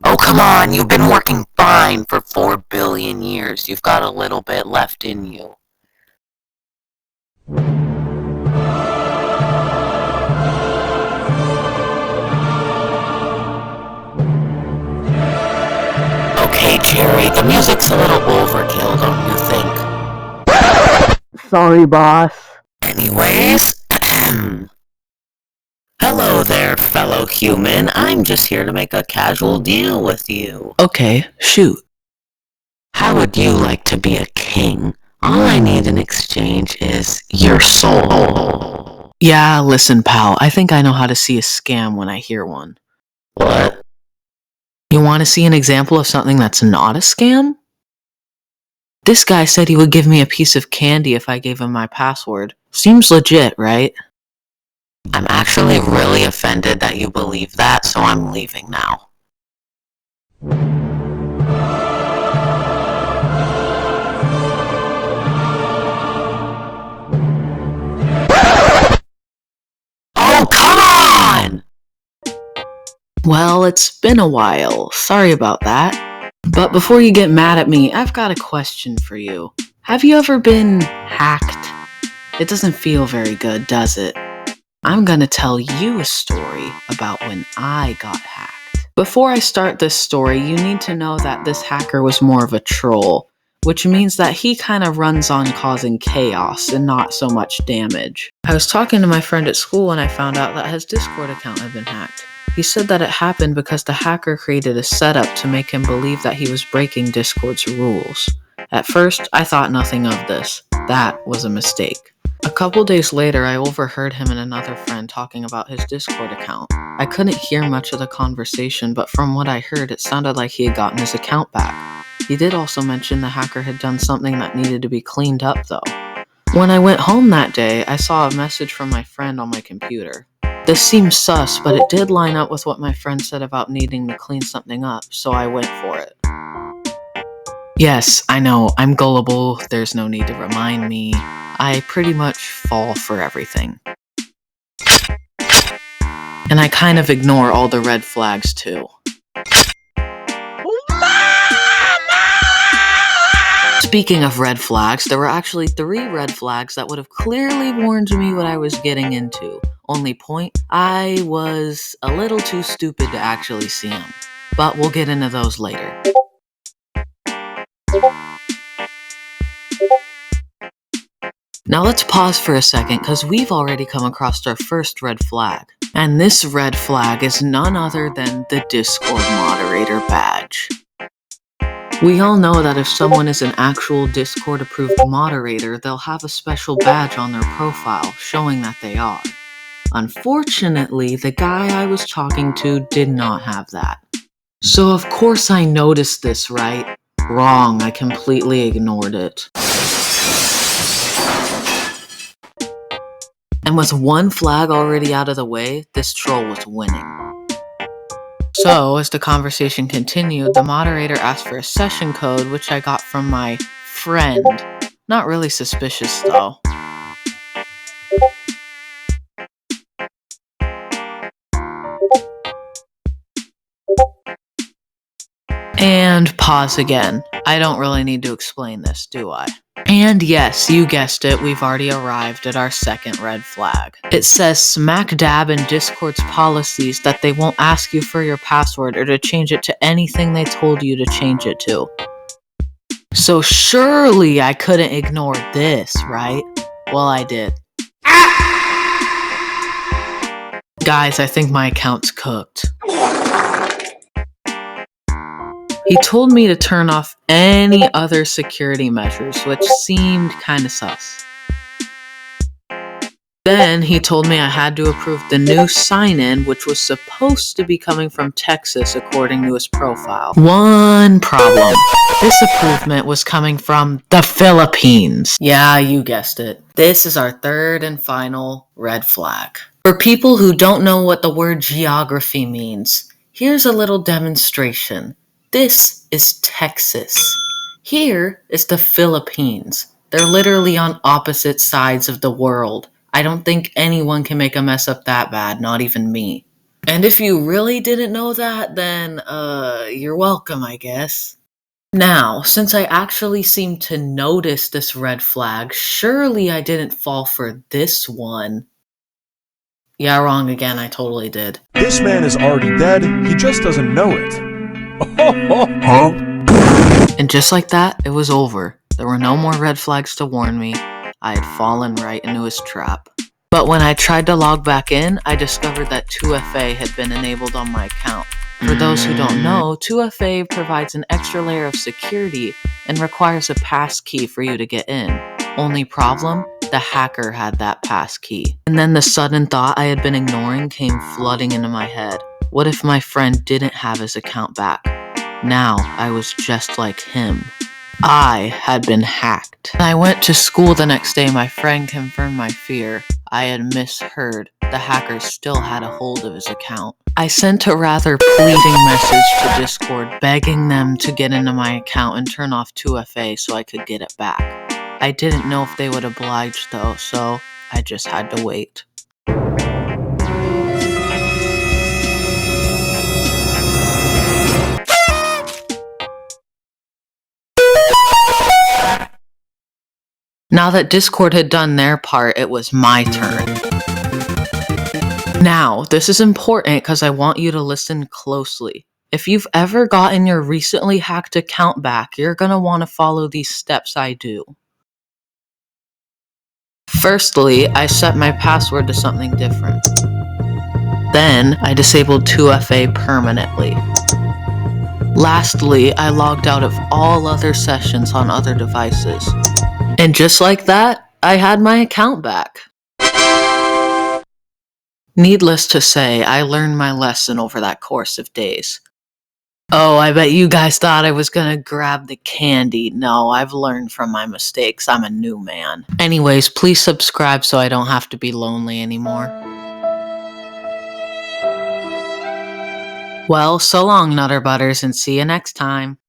Oh, come on, you've been working fine for 4 billion years. You've got a little bit left in you. Okay, Jerry, the music's a little overkill, don't you think? Sorry, boss. Anyways, hello there, fellow human. I'm just here to make a casual deal with you. Okay, shoot. How would you like to be a king? All I need in exchange is your soul. Yeah, listen, pal, I think I know how to see a scam when I hear one. What? You want to see an example of something that's not a scam? This guy said he would give me a piece of candy if I gave him my password. Seems legit, right? I'm actually really offended that you believe that, so I'm leaving now. Oh, come on! Well, it's been a while. Sorry about that. But before you get mad at me, I've got a question for you. Have you ever been hacked? It doesn't feel very good, does it? I'm gonna tell you a story about when I got hacked. Before I start this story, you need to know that this hacker was more of a troll, which means that he kind of runs on causing chaos and not so much damage. I was talking to my friend at school and I found out that his Discord account had been hacked. He said that it happened because the hacker created a setup to make him believe that he was breaking Discord's rules. At first, I thought nothing of this. That was a mistake. A couple days later, I overheard him and another friend talking about his Discord account. I couldn't hear much of the conversation, but from what I heard, it sounded like he had gotten his account back. He did also mention the hacker had done something that needed to be cleaned up, though. When I went home that day, I saw a message from my friend on my computer. This seemed sus, but it did line up with what my friend said about needing to clean something up, so I went for it. Yes, I know, I'm gullible, there's no need to remind me. I pretty much fall for everything. And I kind of ignore all the red flags too. Speaking of red flags, there were actually 3 red flags that would have clearly warned me what I was getting into. Only point, I was a little too stupid to actually see them. But we'll get into those later. Now let's pause for a second because we've already come across our first red flag. And this red flag is none other than the Discord moderator badge. We all know that if someone is an actual Discord approved moderator, they'll have a special badge on their profile showing that they are. Unfortunately, the guy I was talking to did not have that. So of course I noticed this, right? Wrong, I completely ignored it. And with one flag already out of the way, this troll was winning. So, as the conversation continued, the moderator asked for a session code, which I got from my friend. Not really suspicious, though. And pause again. I don't really need to explain this, do I? And yes, you guessed it, we've already arrived at our second red flag. It says smack dab in Discord's policies that they won't ask you for your password or to change it to anything they told you to change it to. So surely I couldn't ignore this, right? Well, I did. Guys, I think my account's cooked. He told me to turn off any other security measures, which seemed kinda sus. Then he told me I had to approve the new sign-in, which was supposed to be coming from Texas according to his profile. One problem. This approval was coming from the Philippines. Yeah, you guessed it. This is our third and final red flag. For people who don't know what the word geography means, here's a little demonstration. This is Texas. Here is the Philippines. They're literally on opposite sides of the world. I don't think anyone can make a mess up that bad, not even me. And if you really didn't know that, then, you're welcome, I guess. Now, since I actually seem to notice this red flag, surely I didn't fall for this one. Yeah, wrong again, I totally did. This man is already dead, he just doesn't know it. And just like that, it was over. There were no more red flags to warn me. I had fallen right into his trap. But when I tried to log back in, I discovered that 2FA had been enabled on my account. For those who don't know, 2FA provides an extra layer of security and requires a pass key for you to get in. Only problem? The hacker had that pass key. And then the sudden thought I had been ignoring came flooding into my head. What if my friend didn't have his account back? Now I was just like him. I had been hacked. When I went to school the next day, my friend confirmed my fear. I had misheard. The hacker still had a hold of his account. I sent a rather pleading message to Discord, begging them to get into my account and turn off 2FA so I could get it back. I didn't know if they would oblige though, so I just had to wait. Now that Discord had done their part, it was my turn. Now, this is important because I want you to listen closely. If you've ever gotten your recently hacked account back, you're going to want to follow these steps I do. Firstly, I set my password to something different. Then, I disabled 2FA permanently. Lastly, I logged out of all other sessions on other devices. And just like that, I had my account back. Needless to say, I learned my lesson over that course of days. Oh, I bet you guys thought I was gonna grab the candy. No, I've learned from my mistakes. I'm a new man. Anyways, please subscribe so I don't have to be lonely anymore. Well, so long, Nutter Butters, and see you next time.